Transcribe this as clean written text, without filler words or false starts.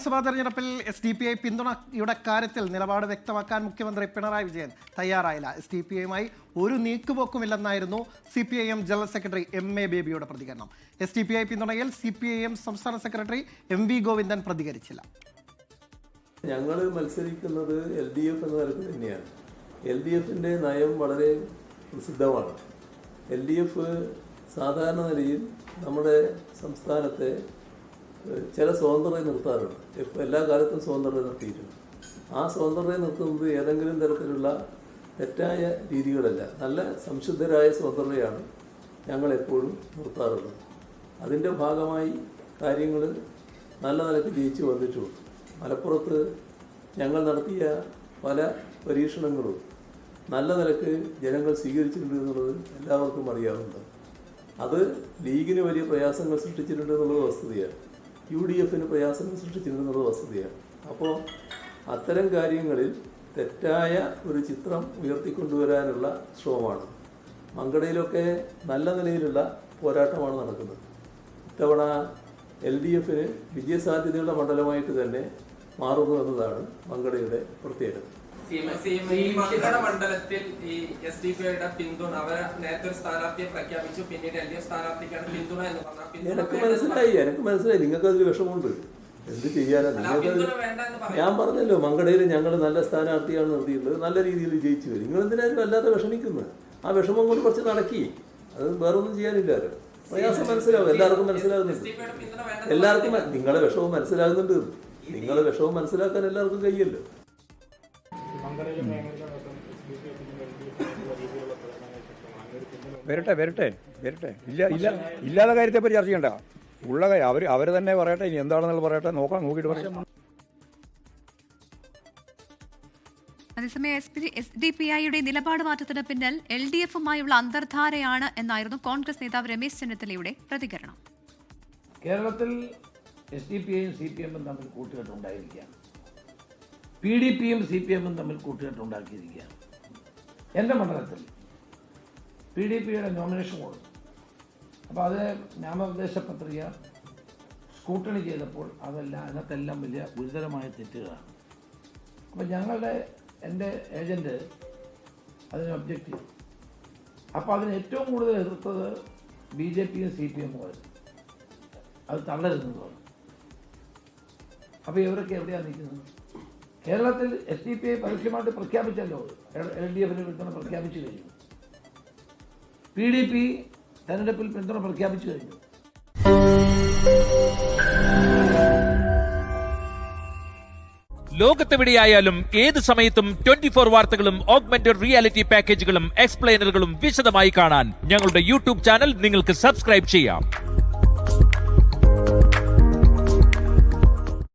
നിയമസഭാ തെരഞ്ഞെടുപ്പിൽ SDPI പിന്തുണയുടെ കാര്യത്തിൽ നിലപാട് വ്യക്തമാക്കാൻ മുഖ്യമന്ത്രി പിണറായി വിജയൻ തയ്യാറായില്ല. SDPIയുമായി ഒരു നീക്കുപോക്കുമില്ലെന്നായിരുന്നു CPIM ജനറൽ സെക്രട്ടറി MA ബേബിയുടെ പ്രതികരണം. SDPI പിന്തുണയിൽ CPIM സംസ്ഥാന സെക്രട്ടറി MV ഗോവിന്ദൻ പ്രതികരിച്ചില്ല. ഞങ്ങൾ മത്സരിക്കുന്നത് LDF എന്ന തരത്തിൽ തന്നെയാണ്. LDFിൻ്റെ നയം വളരെ പ്രസിദ്ധമാണ്. LDF സാധാരണ നിലയിൽ നമ്മുടെ സംസ്ഥാനത്തെ ചില സ്വതന്ത്രരെ നിർത്താറുണ്ട്. എല്ലാ കാലത്തും സ്വതന്ത്രരെ നിർത്തിയിട്ടുണ്ട്. ആ സ്വതന്ത്രരെ നിർത്തുന്നത് ഏതെങ്കിലും തരത്തിലുള്ള തെറ്റായ രീതികളല്ല, നല്ല സംശുദ്ധരായ സ്വതന്ത്രരെയാണ് ഞങ്ങൾ എപ്പോഴും നിർത്താറുള്ളത്. അതിൻ്റെ ഭാഗമായി കാര്യങ്ങൾ നല്ല നിലയ്ക്ക് ജയിച്ചു വന്നിട്ടുമുണ്ട്. മലപ്പുറത്ത് ഞങ്ങൾ നടത്തിയ പല പരീക്ഷണങ്ങളും നല്ല നിലക്ക് ജനങ്ങൾ സ്വീകരിച്ചിട്ടുണ്ട് എന്നുള്ളത് എല്ലാവർക്കും അറിയാവുന്നതാണ്. അത് ലീഗിന് വലിയ പ്രയാസങ്ങൾ സൃഷ്ടിച്ചിട്ടുണ്ട് എന്നുള്ളത് വസ്തുതയാണ്. UDFിന് പ്രയാസങ്ങൾ സൃഷ്ടിച്ചിട്ടുണ്ടെന്നുള്ള വസ്തുതയാണ്. അപ്പോൾ അത്തരം കാര്യങ്ങളിൽ തെറ്റായ ഒരു ചിത്രം ഉയർത്തിക്കൊണ്ടുവരാനുള്ള ശ്രമമാണ്. മങ്കടയിലൊക്കെ നല്ല നിലയിലുള്ള പോരാട്ടമാണ് നടക്കുന്നത്. ഇത്തവണ LDFിന് വിജയസാധ്യതയുള്ള മണ്ഡലമായിട്ട് തന്നെ മാറുന്നു എന്നതാണ് മങ്കടയുടെ പ്രത്യേകത. മണ്ഡലത്തിൽ ഈ SDPIയുടെ പിന്തുണ അവർ നേരത്തെ സ്ഥാനാർത്ഥിയെ പ്രഖ്യാപിച്ചു, പിന്നീട് LDF സ്ഥാനാർത്ഥിക്കാണ് പിന്തുണ എന്ന് പറഞ്ഞു. എനിക്ക് മനസ്സിലായി നിങ്ങൾക്ക് അതിൽ വിഷമമുണ്ട്. എന്ത് ചെയ്യാനാ? ഞാൻ പറഞ്ഞല്ലോ, മങ്കടയിൽ ഞങ്ങൾ നല്ല സ്ഥാനാർത്ഥിയാണ് നിർത്തിയിട്ടുള്ളത്, നല്ല രീതിയിൽ ജയിച്ചു വരും. നിങ്ങൾ എന്തിനാലും വല്ലാതെ വിഷമിക്കുന്നത്? ആ വിഷമം കൊണ്ട് കുറച്ച് നടക്കി, അത് വേറൊന്നും ചെയ്യാനില്ലല്ലോ. പ്രയാസം മനസ്സിലാവും, എല്ലാവർക്കും മനസ്സിലാകുന്നുണ്ട്. എല്ലാവർക്കും നിങ്ങളെ വിഷമം മനസ്സിലാകുന്നുണ്ട്. നിങ്ങളെ വിഷമം മനസ്സിലാക്കാൻ എല്ലാവർക്കും കഴിയല്ലോ. വരട്ടെ ഇല്ലാത്ത കാര്യത്തെ പറ്റി ചർച്ച ചെയ്യണ്ട. ഉള്ള കാര്യം അവർ തന്നെ പറയട്ടെ. ഇനി എന്താണെന്നുള്ള പറയട്ടെ, നോക്കിയിട്ട് പറയാം. അതേസമയം SDPIയുടെ നിലപാട് മാറ്റത്തിന് പിന്നിൽ LDFുമായുള്ള അന്തർധാരയാണ് എന്നായിരുന്നു കോൺഗ്രസ് നേതാവ് രമേശ് ചെന്നിത്തലയുടെ പ്രതികരണം. കേരളത്തിൽ SDPIയും CPMും തമ്മിൽ കൂട്ടുകെട്ടുണ്ടായിരിക്കുകയാണ്. PDPയും CPMും തമ്മിൽ കൂട്ടുകെട്ടുണ്ടാക്കിയിരിക്കുകയാണ്. എൻ്റെ മണ്ഡലത്തിൽ PDPയുടെ നോമിനേഷൻ കൊടുത്തു. അപ്പോൾ അത് നാമനിർദ്ദേശ പത്രിക സ്കൂട്ടണി ചെയ്തപ്പോൾ അതിനകത്തെല്ലാം വലിയ ഗുരുതരമായ തെറ്റുകളാണ്. അപ്പോൾ എൻ്റെ ഏജൻറ്റ് അതിന് ഒബ്ജക്റ്റ് ചെയ്തു. അപ്പോൾ അതിന് ഏറ്റവും കൂടുതൽ എതിർത്തത് BJPയും CPMും ആയിരുന്നു. അത് തള്ളരുതെന്ന് പറഞ്ഞു. അപ്പോൾ ഇവരൊക്കെ എവിടെയാണ് നിൽക്കുന്നത്? കേരളത്തിൽ SDPI പരസ്യമായിട്ട് പ്രഖ്യാപിച്ചല്ലോ, LDFിന് പിന്തുണ പ്രഖ്യാപിച്ചു കഴിഞ്ഞു. PDP തെരഞ്ഞെടുപ്പിൽ പിന്തുണ പ്രഖ്യാപിച്ചു കഴിഞ്ഞു. ലോകത്തെവിടെയായാലും ഏത് സമയത്തും 24 വാർത്തകളും ഓഗ്മെന്റഡ് റിയാലിറ്റി പാക്കേജുകളും എക്സ്പ്ലെയിനറുകളും വിശദമായി കാണാൻ ഞങ്ങളുടെ YouTube ചാനൽ നിങ്ങൾക്ക് സബ്സ്ക്രൈബ് ചെയ്യാം.